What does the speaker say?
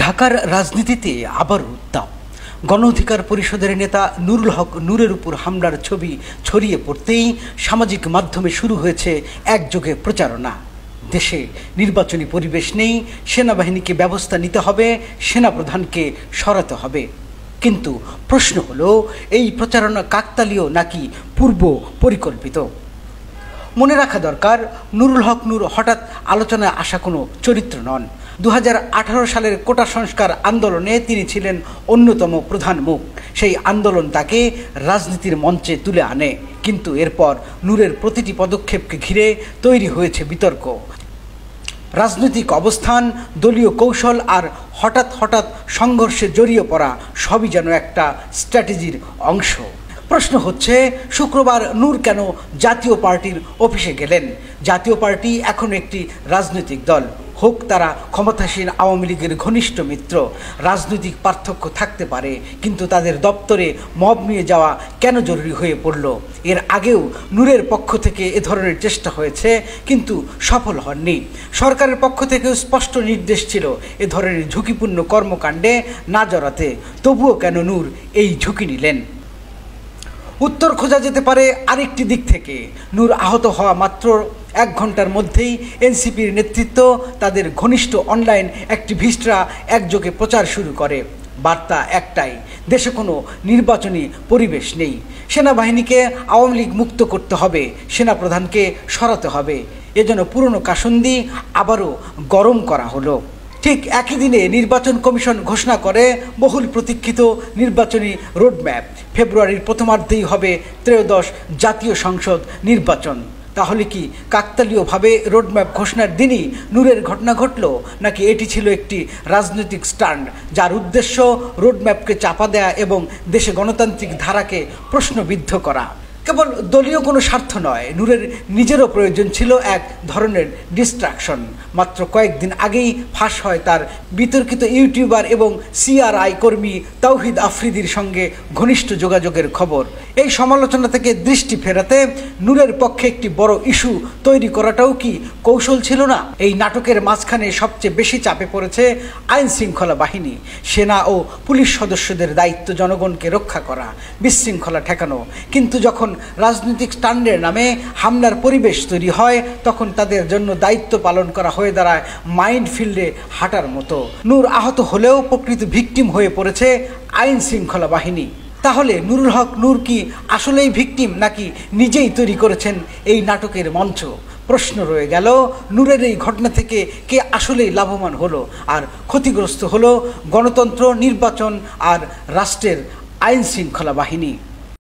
ঢাকার রাজনীতিতে আবারও উত্তাপ। গণ অধিকার পরিষদের নেতা নুরুল হক নূরের উপর হামলার ছবি ছড়িয়ে পড়তেই সামাজিক মাধ্যমে শুরু হয়েছে একযোগে প্রচারণা। দেশে নির্বাচনী পরিবেশ নেই, সেনাবাহিনীকে ব্যবস্থা নিতে হবে, সেনাপ্রধানকে সরাতে হবে। কিন্তু প্রশ্ন হলো, এই প্রচারণা কাকতালীয় নাকি পূর্ব পরিকল্পিত? মনে রাখা দরকার, নুরুল হক নূর হঠাৎ আলোচনায় আসা কোনো চরিত্র নন। 2018 সালের কোটা সংস্কার আন্দোলনে তিনি ছিলেন অন্যতম প্রধান মুখ। সেই আন্দোলন তাকে রাজনীতির মঞ্চে তুলে আনে। কিন্তু এরপর নূরের প্রতিটি পদক্ষেপকে ঘিরে তৈরি হয়েছে বিতর্ক। রাজনৈতিক অবস্থান, দলীয় কৌশল আর হঠাৎ সংঘর্ষে জড়িয়ে পড়া সবই যেন একটা স্ট্র্যাটেজির অংশ। প্রশ্ন হচ্ছে, শুক্রবার নূর কেন জাতীয় পার্টির অফিসে গেলেন? জাতীয় পার্টি এখন একটি রাজনৈতিক দল, হোক তারা ক্ষমতাসীন আওয়ামী লীগের ঘনিষ্ঠ মিত্র। রাজনৈতিক পার্থক্য থাকতে পারে, কিন্তু তাদের দপ্তরে মব নিয়ে যাওয়া কেন জরুরি হয়ে পড়ল? এর আগেও নূরের পক্ষ থেকে এ ধরনের চেষ্টা হয়েছে, কিন্তু সফল হননি। সরকারের পক্ষ থেকেও স্পষ্ট নির্দেশ ছিল এ ধরনের ঝুঁকিপূর্ণ কর্মকাণ্ডে না জড়াতে। তবুও কেন নূর এই ঝুঁকি নিলেন? উত্তর খোঁজা যেতে পারে আরেকটি দিক থেকে। নূর আহত হওয়া মাত্র 1 ঘন্টার মধ্যেই এনসিপির নেতৃত্ব, তাদের ঘনিষ্ঠ অনলাইন অ্যাক্টিভিস্টরা একযোগে প্রচার শুরু করে। বার্তা একটাই, দেশে কোনো নির্বাচনী পরিবেশ নেই, সেনাবাহিনীকে আওয়ামী লীগ মুক্ত করতে হবে, সেনাপ্রধানকে সরাতে হবে। এজন্য পুরনো কাসুন্দি আবারও গরম করা হলো। ঠিক একই দিনে নির্বাচন কমিশন ঘোষণা করে বহুল প্রতীক্ষিত নির্বাচনী রোডম্যাপ। ফেব্রুয়ারির প্রথমার্ধেই হবে ত্রয়োদশ জাতীয় সংসদ নির্বাচন। তাহলে কি কাকতালীয়ভাবে রোডম্যাপ ঘোষণার দিনই নূরের ঘটনা ঘটল, নাকি এটি ছিল একটি রাজনৈতিক স্টান্ট যার উদ্দেশ্য রোডম্যাপকে চাপা দেয়া এবং দেশে গণতান্ত্রিক ধারাকে প্রশ্নবিদ্ধ করা? কেবল দলীয় কোনো স্বার্থ নয়, নূরের নিজেরও প্রয়োজন ছিল এক ধরনের ডিস্ট্রাকশন। মাত্র কয়েকদিন আগেই ফাঁস হয় তার বিতর্কিত ইউটিউবার এবং সিআরআই কর্মী তাওহিদ আফ্রিদির সঙ্গে ঘনিষ্ঠ যোগাযোগের খবর। এই সমালোচনা থেকে দৃষ্টি ফেরাতে নূরের পক্ষে একটি বড় ইস্যু তৈরি করাটাও কি কৌশল ছিল না? এই নাটকের মাঝখানে সবচেয়ে বেশি চাপে পড়েছে আইন শৃঙ্খলা বাহিনী। সেনা ও পুলিশ সদস্যদের দায়িত্ব জনগণকে রক্ষা করা, বিশৃঙ্খলা ঠেকানো। কিন্তু যখন রাজনৈতিক স্ট্যান্ডের নামে হামলার পরিবেশ তৈরি হয়, তখন তাদের জন্য দায়িত্ব পালন করা হয়ে দাঁড়ায় মাইন্ডফিল্ডে হাঁটার মতো। নূর আহত হলেও প্রকৃত ভিকটিম হয়ে পড়েছে আইন শৃঙ্খলা বাহিনী। তাহলে নুরুল হক নূর কি আসলেই ভিকটিম, নাকি নিজেই তৈরি করেছেন এই নাটকের মঞ্চ? প্রশ্ন রয়ে গেল, নূরের এই ঘটনা থেকে কে আসলেই লাভবান হলো, আর ক্ষতিগ্রস্ত হলো গণতন্ত্র, নির্বাচন আর রাষ্ট্রের আইন শৃঙ্খলা বাহিনী?